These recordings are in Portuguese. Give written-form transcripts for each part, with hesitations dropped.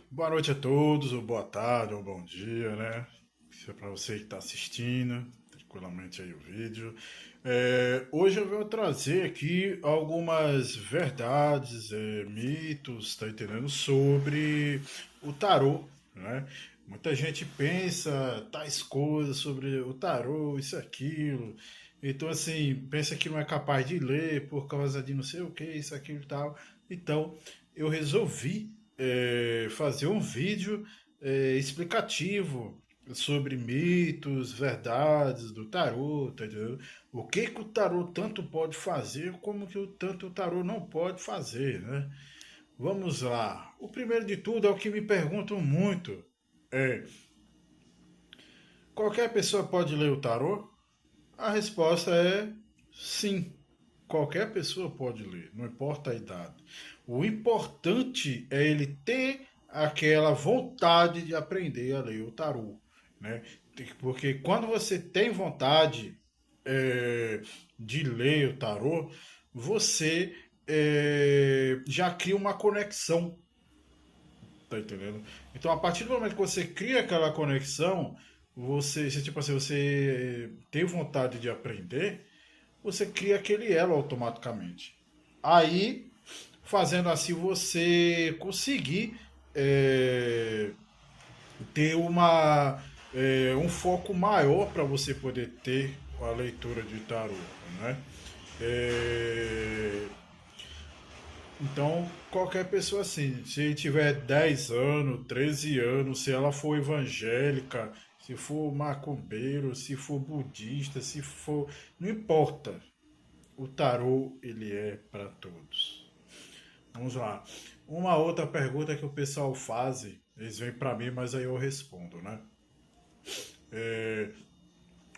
Boa noite a todos, ou boa tarde, ou bom dia, né? Isso é para você que está assistindo tranquilamente aí o vídeo. Hoje eu vou trazer aqui algumas verdades, mitos, tá entendendo? Sobre o tarô, né? Muita gente pensa tais coisas sobre o tarô, isso, aquilo. Então, assim, pensa que não é capaz de ler por causa de não sei o que, isso, aquilo e tal. Então, eu resolvi fazer um vídeo explicativo sobre mitos, verdades do tarô, tá entendendo? O que que o tarô tanto pode fazer, como que tanto o tarô não pode fazer, né? Vamos lá. O primeiro de tudo é o que me perguntam muito. É, qualquer pessoa pode ler o tarô? A resposta é sim. Qualquer pessoa pode ler, não importa a idade. O importante é ele ter aquela vontade de aprender a ler o tarô, né? Porque quando você tem vontade é, de ler o tarô, você já cria uma conexão, tá entendendo? Então, a partir do momento que você cria aquela conexão, tipo assim, você tem vontade de aprender, você cria aquele elo automaticamente. Aí, fazendo assim, você conseguir é, ter um foco maior para você poder ter a leitura de tarô, né? É, então, qualquer pessoa assim, se tiver 10 anos, 13 anos, se ela for evangélica, se for macumbeiro, se for budista, se for. Não importa. O tarô, ele é para todos. Vamos lá. Uma outra pergunta que o pessoal faz, eles vêm para mim, mas aí eu respondo, né? É,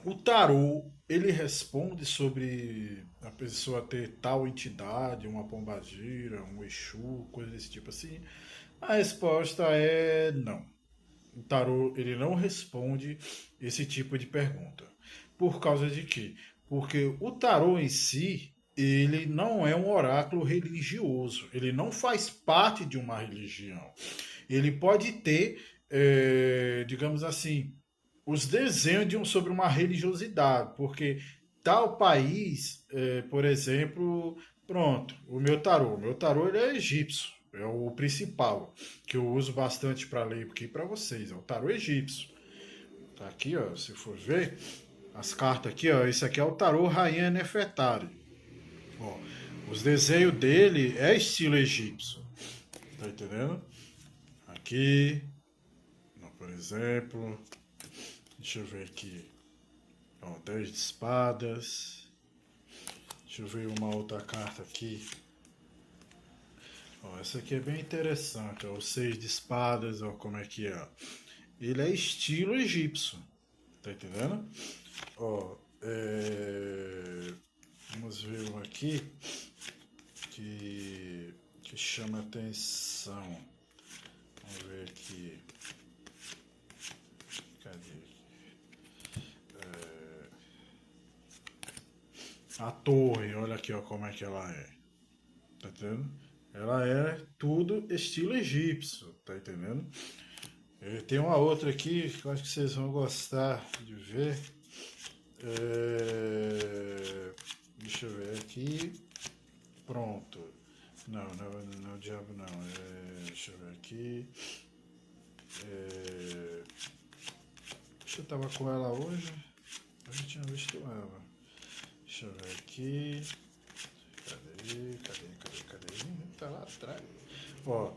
o tarô, ele responde sobre a pessoa ter tal entidade, uma pombagira, um exu, coisa desse tipo assim? A resposta é não. O tarô, ele não responde esse tipo de pergunta. Por causa de quê? Porque o tarô em si, ele não é um oráculo religioso. Ele não faz parte de uma religião. Ele pode ter, digamos assim, os desenhos sobre uma religiosidade, porque tal país, por exemplo, pronto, o meu tarô ele é egípcio, é o principal, que eu uso bastante para ler aqui para vocês, é o tarô egípcio. Tá aqui, ó, se for ver, as cartas aqui, ó, esse aqui é o tarô Rainha Nefertari. Ó, os desenhos dele é estilo egípcio, tá entendendo? Aqui, ó, por exemplo, deixa eu ver aqui, ó, 10 de espadas. Deixa eu ver uma outra carta aqui. Ó, essa aqui é bem interessante. Ó, o 6 de espadas, ó, como é que é. Ó. Ele é estilo egípcio. Tá entendendo? Ó, vamos ver um aqui que chama atenção. Vamos ver aqui. Cadê? A torre, olha aqui ó, como é que ela é. Tá entendendo? Ela é tudo estilo egípcio, tá entendendo? Tem uma outra aqui que eu acho que vocês vão gostar de ver. Deixa eu ver aqui. Pronto. Não, não, não, o diabo não. Deixa eu ver aqui. É, eu tava com ela hoje. Eu já tinha visto ela. Deixa eu ver aqui. Cadê? Tá lá atrás. Ó,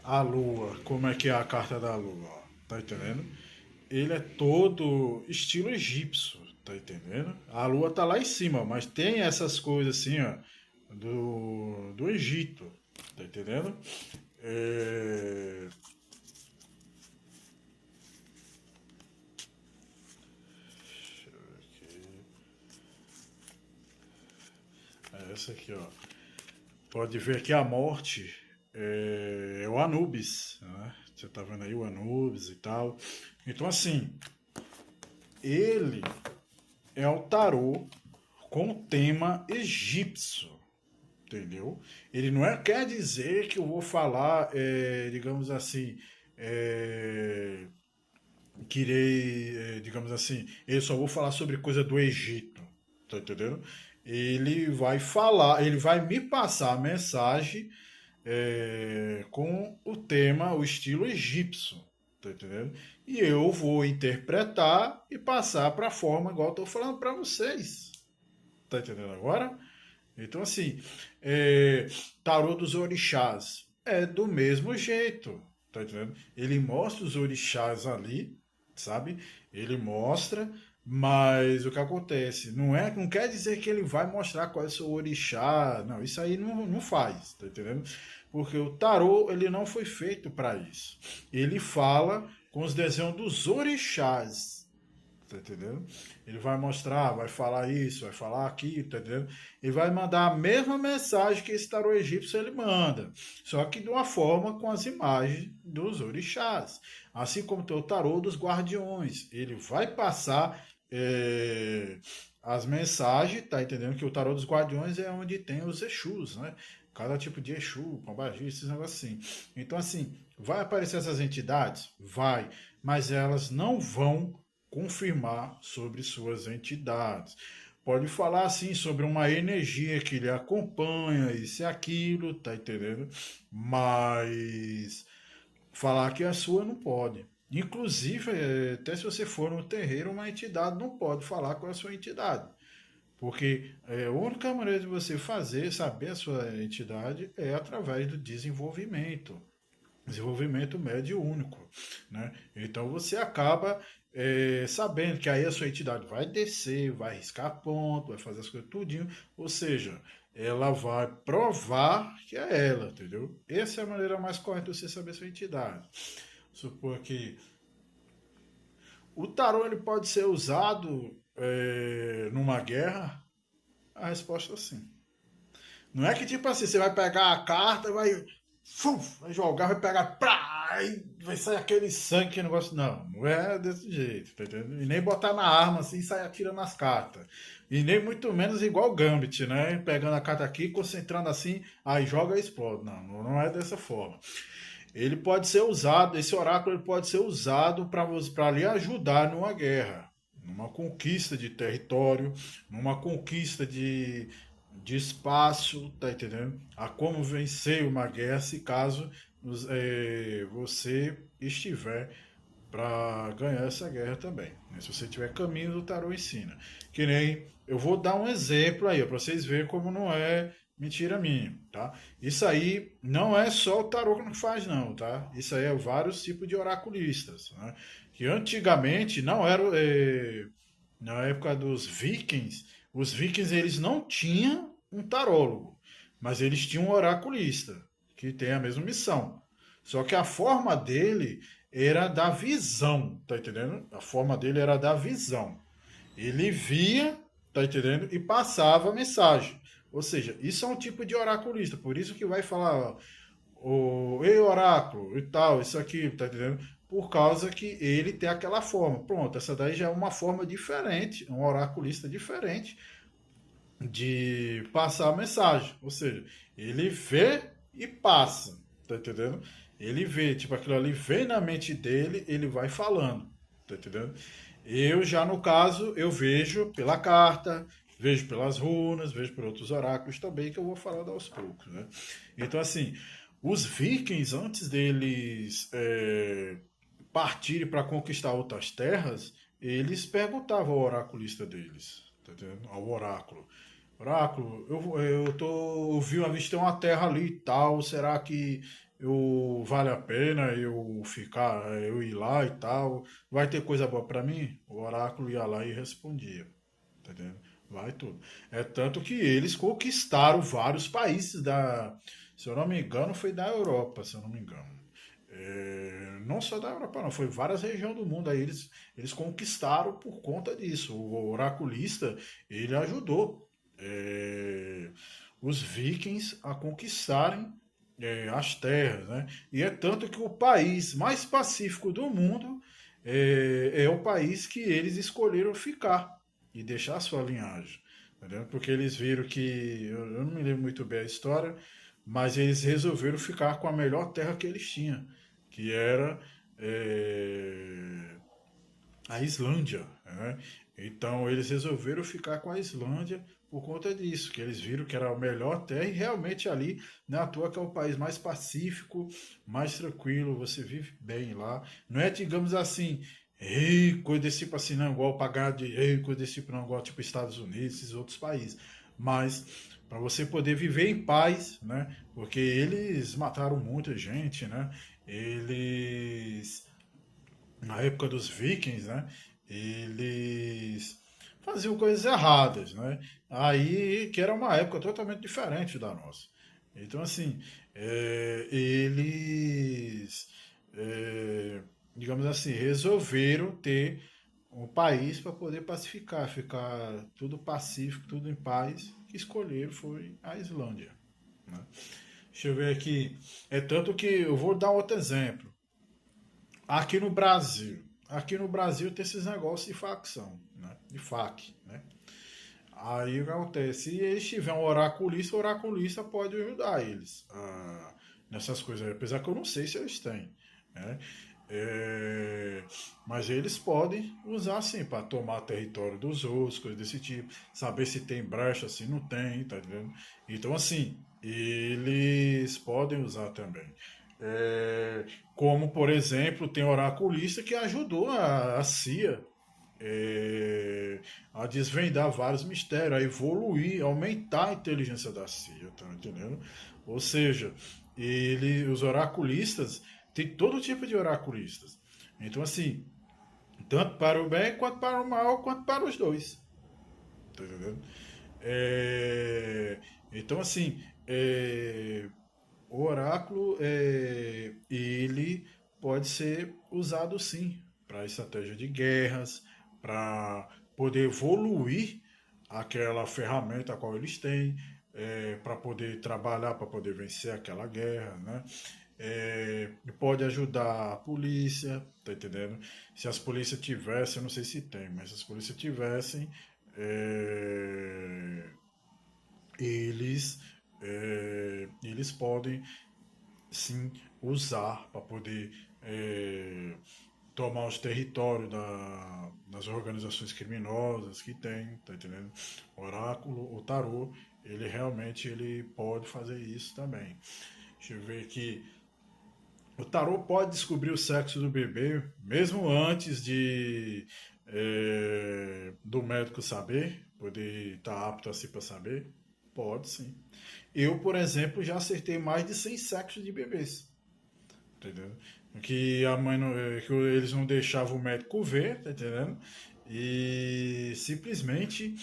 a lua. Como é que é a carta da lua? Ó, tá entendendo? Ele é todo estilo egípcio, tá entendendo? A lua tá lá em cima, mas tem essas coisas assim, ó, do Egito, tá entendendo? É... Deixa eu ver aqui. Essa aqui, ó. Pode ver que a morte é o Anubis, né? Você tá vendo aí o Anubis e tal. Então, assim, ele é o tarô com o tema egípcio, entendeu? Ele não quer dizer que eu vou falar, digamos assim, é, querer, digamos assim, eu só vou falar sobre coisa do Egito, tá entendendo? Ele vai falar, ele vai me passar a mensagem com o tema, o estilo egípcio, tá entendendo? E eu vou interpretar e passar para a forma igual eu tô falando para vocês, tá entendendo agora? Então, assim, tarô dos orixás é do mesmo jeito, tá entendendo? Ele mostra os orixás ali, sabe? Ele mostra, mas o que acontece? Não quer dizer que ele vai mostrar qual é o seu orixá, não, isso aí não faz, tá entendendo? Porque o tarô, ele não foi feito para isso. Ele fala com os desenhos dos orixás, tá entendendo? Ele vai mostrar, vai falar isso, vai falar aquilo, tá entendendo? Ele vai mandar a mesma mensagem que esse tarô egípcio ele manda, só que de uma forma com as imagens dos orixás. Assim como tem o tarô dos guardiões. Ele vai passar as mensagens, tá entendendo? Que o tarô dos guardiões é onde tem os Exus, né? Cada tipo de Exu, Pombagira, esses negócios assim. Então, assim, vai aparecer essas entidades? Vai, mas elas não vão confirmar sobre suas entidades. Pode falar assim sobre uma energia que lhe acompanha, isso e aquilo, tá entendendo? Mas falar que a sua não pode. Inclusive, até se você for no terreiro, uma entidade não pode falar com a sua entidade. Porque a única maneira de você fazer, saber a sua entidade, é através do desenvolvimento. Desenvolvimento mediúnico, né? Então você acaba sabendo que aí a sua entidade vai descer, vai riscar ponto, vai fazer as coisas tudinho, ou seja, ela vai provar que é ela, entendeu? Essa é a maneira mais correta de você saber a sua entidade. Supor que o tarô ele pode ser usado numa guerra? A resposta é sim. Não é que tipo assim, você vai pegar a carta, vai jogar, vai pegar, pá, e vai sair aquele sangue que negócio. Não, não é desse jeito, tá entendendo? E nem botar na arma assim e sair atirando nas cartas. E nem muito menos igual o Gambit, né? Pegando a carta aqui, concentrando assim, aí joga e explode. Não, não é dessa forma. Ele pode ser usado, esse oráculo ele pode ser usado para lhe ajudar numa guerra, numa conquista de território, numa conquista de espaço, tá entendendo? A como vencer uma guerra se caso você estiver para ganhar essa guerra também. Né? Se você tiver caminho, o tarô ensina. Que nem eu vou dar um exemplo aí, para vocês verem como não é mentira minha, tá? Isso aí não é só o tarô que não faz, não, tá? Isso aí é vários tipos de oraculistas, né? Que antigamente não era na época dos vikings, os vikings eles não tinham um tarólogo, mas eles tinham um oraculista, que tem a mesma missão. Só que a forma dele era da visão, tá entendendo? A forma dele era da visão. Ele via, tá entendendo? E passava a mensagem. Ou seja, isso é um tipo de oraculista, por isso que vai falar, ó, ei oráculo e tal, isso aqui, tá entendendo? Por causa que ele tem aquela forma. Pronto, essa daí já é uma forma diferente, um oraculista diferente de passar a mensagem. Ou seja, ele vê e passa, tá entendendo? Ele vê, tipo, aquilo ali vem na mente dele, ele vai falando, tá entendendo? Eu já, no caso, eu vejo pela carta, vejo pelas runas, vejo por outros oráculos também, que eu vou falar aos poucos, né? Então, assim, os vikings, antes deles partirem para conquistar outras terras, eles perguntavam ao oraculista deles, tá entendendo? Ao oráculo. Oráculo, eu vi uma vez tem uma terra ali e tal, será que vale a pena eu ir lá e tal? Vai ter coisa boa para mim? O oráculo ia lá e respondia, tá entendendo? Vai tudo. É tanto que eles conquistaram vários países se eu não me engano, foi da Europa, se eu não me engano. Não só da Europa, não, foi várias regiões do mundo. Aí eles conquistaram por conta disso. O oraculista, ele ajudou os vikings a conquistarem as terras, né? E é tanto que o país mais pacífico do mundo é o país que eles escolheram ficar e deixar sua linhagem. Entendeu? Porque eles viram que, eu não me lembro muito bem a história, mas eles resolveram ficar com a melhor terra que eles tinham, que era é, a Islândia, né? Então eles resolveram ficar com a Islândia por conta disso, que eles viram que era a melhor terra e realmente ali, não é à toa que é o país mais pacífico, mais tranquilo, você vive bem lá. Não é, digamos assim, rico desse tipo assim, não, igual pagar de rico desse tipo, não, igual tipo Estados Unidos, esses outros países. Mas para você poder viver em paz, né? Porque eles mataram muita gente, né? Eles na época dos vikings, né? Eles faziam coisas erradas, né? Aí, que era uma época totalmente diferente da nossa. Então, assim, eles, é, digamos assim, resolveram ter um país para poder pacificar, ficar tudo pacífico, tudo em paz. Que escolheram foi a Islândia, né? Deixa eu ver aqui. É tanto que eu vou dar outro exemplo. Aqui no Brasil tem esses negócios de facção, né? De fac, né? Aí o que acontece? Se eles tiverem um oraculista, o oraculista pode ajudar eles nessas coisas aí. Apesar que eu não sei se eles têm, né? É, mas eles podem usar assim para tomar território dos outros, coisas desse tipo, saber se tem brecha, se não tem, tá entendendo? Então, assim, eles podem usar também. É, como, por exemplo, tem oraculista que ajudou a CIA a desvendar vários mistérios, a evoluir, aumentar a inteligência da CIA, tá entendendo? Ou seja, os oraculistas, tem todo tipo de oraculistas. Então, assim, tanto para o bem, quanto para o mal, quanto para os dois. Tá entendendo? É, então, assim, o oráculo, ele pode ser usado sim para estratégia de guerras, para poder evoluir aquela ferramenta a qual eles têm, para poder trabalhar, para poder vencer aquela guerra, né? Pode ajudar a polícia, tá entendendo? Se as polícias tivessem, eu não sei se tem, mas se as polícias tivessem, é, eles, eles podem sim usar para poder tomar os territórios das organizações criminosas que tem, tá entendendo? O oráculo, o tarô, ele realmente ele pode fazer isso também. Deixa eu ver aqui. O tarô pode descobrir o sexo do bebê mesmo antes de do médico saber, poder estar apto assim para saber? Pode sim. Eu, por exemplo, já acertei mais de 100 sexos de bebês. Entendeu? Que a mãe não, que eles não deixavam o médico ver, tá entendendo? E simplesmente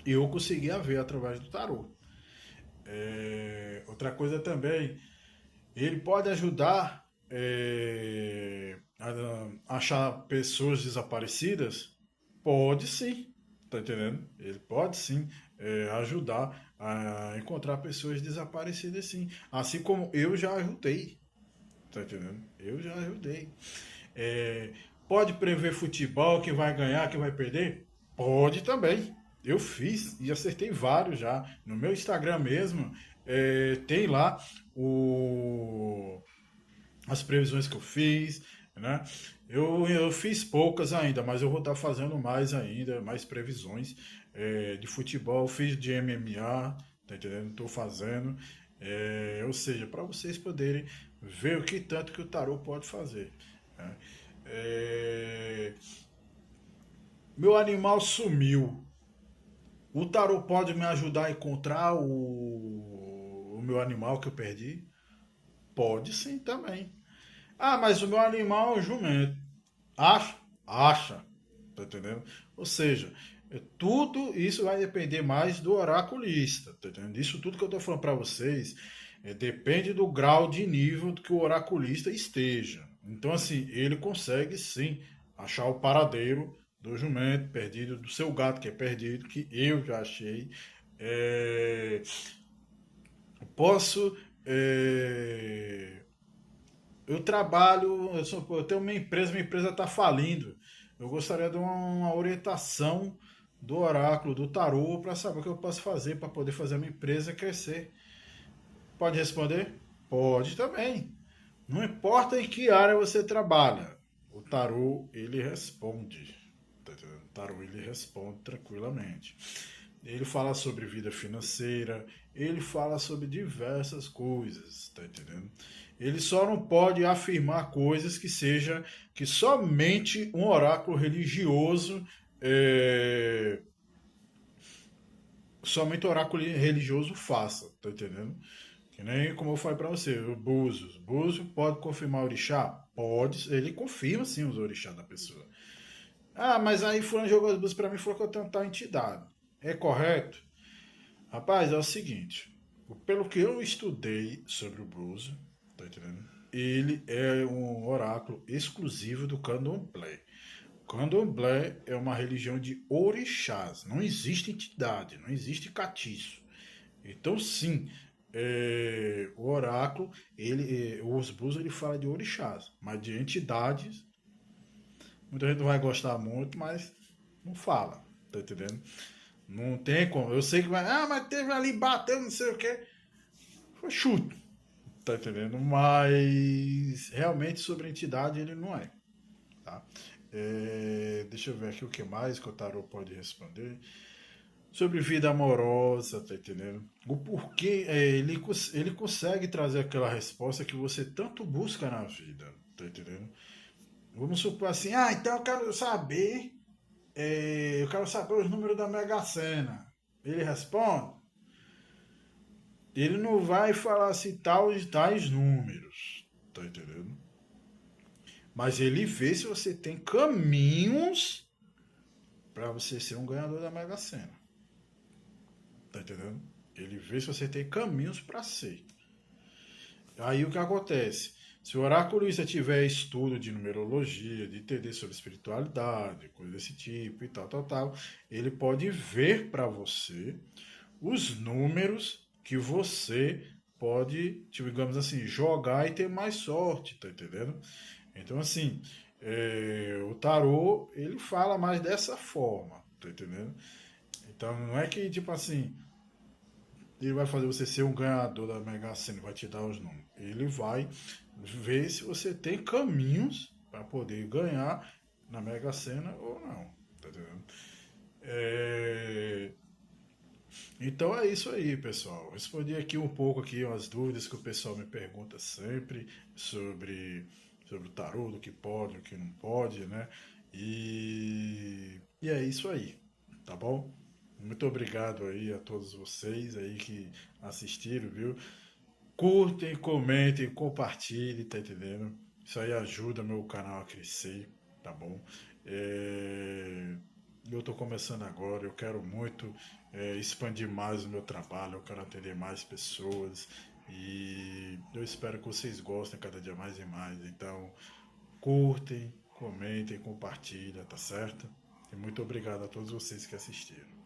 eu conseguia ver através do tarô. Outra coisa também, ele pode ajudar a achar pessoas desaparecidas? Pode sim, tá entendendo? Ele pode sim ajudar a encontrar pessoas desaparecidas sim. Assim como eu já ajudei, tá entendendo? Eu já ajudei. É, pode prever futebol, quem vai ganhar, quem vai perder? Pode também. Eu fiz e acertei vários já. No meu Instagram mesmo, tem lá o, as previsões que eu fiz, né? Eu fiz poucas ainda, mas eu vou estar fazendo mais ainda, mais previsões de futebol. Fiz de MMA, tá entendendo? Estou fazendo. Ou seja, para vocês poderem ver o que tanto que o tarô pode fazer, né? É, meu animal sumiu. O tarô pode me ajudar a encontrar o meu animal que eu perdi? Pode sim também. Ah, mas o meu animal é um jumento. Acha? Acha. Tá entendendo? Ou seja, tudo isso vai depender mais do oraculista. Tá entendendo? Isso tudo que eu tô falando para vocês depende do grau de nível que o oraculista esteja. Então, assim, ele consegue sim achar o paradeiro do jumento perdido, do seu gato que é perdido, que eu já achei. É, posso. é, eu trabalho, eu tenho minha empresa está falindo. Eu gostaria de uma orientação do oráculo, do tarô, para saber o que eu posso fazer para poder fazer a minha empresa crescer. Pode responder? Pode também. Não importa em que área você trabalha, o tarô ele responde. Tá entendendo? O tarô ele responde tranquilamente. Ele fala sobre vida financeira, ele fala sobre diversas coisas, tá entendendo? Ele só não pode afirmar coisas que somente um oráculo religioso somente o oráculo religioso faça, tá entendendo? Que nem como eu falei pra você, o Búzios. Búzios pode confirmar o orixá? Pode, ele confirma sim os orixás da pessoa. Ah, mas aí fulano jogou as búzios pra mim e falou que eu tenho tal entidade. É correto? Rapaz, é o seguinte, pelo que eu estudei sobre o Búzios, tá entendendo? Ele é um oráculo exclusivo do candomblé. Candomblé é uma religião de orixás. Não existe entidade, não existe catiço. Então, sim, o oráculo, os búzios, ele fala de orixás, mas de entidades, muita gente não vai gostar muito, mas não fala, tá entendendo? Não tem como. Eu sei que vai, mas teve ali, bateu, não sei o que. Foi chute, tá entendendo? Mas realmente sobre entidade ele não é, tá? Deixa eu ver aqui o que mais que o tarot pode responder. Sobre vida amorosa, tá entendendo? O porquê ele consegue trazer aquela resposta que você tanto busca na vida, tá entendendo? Vamos supor assim, então eu quero saber os números da Mega Sena. Ele responde, ele não vai falar assim tais números, tá entendendo? Mas ele vê se você tem caminhos para você ser um ganhador da Mega Sena, tá entendendo? Ele vê se você tem caminhos para ser. Aí o que acontece? Se o oraculista tiver estudo de numerologia, de entender sobre espiritualidade, coisa desse tipo e tal, ele pode ver para você os números que você pode, tipo, digamos assim, jogar e ter mais sorte, tá entendendo? Então, assim, o tarô, ele fala mais dessa forma, tá entendendo? Então, não é que, tipo assim, ele vai fazer você ser um ganhador da Mega Sena, vai te dar os números. Ele vai ver se você tem caminhos para poder ganhar na Mega Sena ou não. Tá entendendo? É, Então é isso aí, pessoal. Respondi aqui um pouco aqui umas dúvidas que o pessoal me pergunta sempre sobre o tarô, do que pode, do que não pode, né? E é isso aí, tá bom? Muito obrigado aí a todos vocês aí que assistiram, viu? Curtem, comentem, compartilhem, tá entendendo? Isso aí ajuda meu canal a crescer, tá bom? Eu estou começando agora, eu quero muito expandir mais o meu trabalho, eu quero atender mais pessoas e eu espero que vocês gostem cada dia mais e mais. Então, curtem, comentem, compartilhem, tá certo? E muito obrigado a todos vocês que assistiram.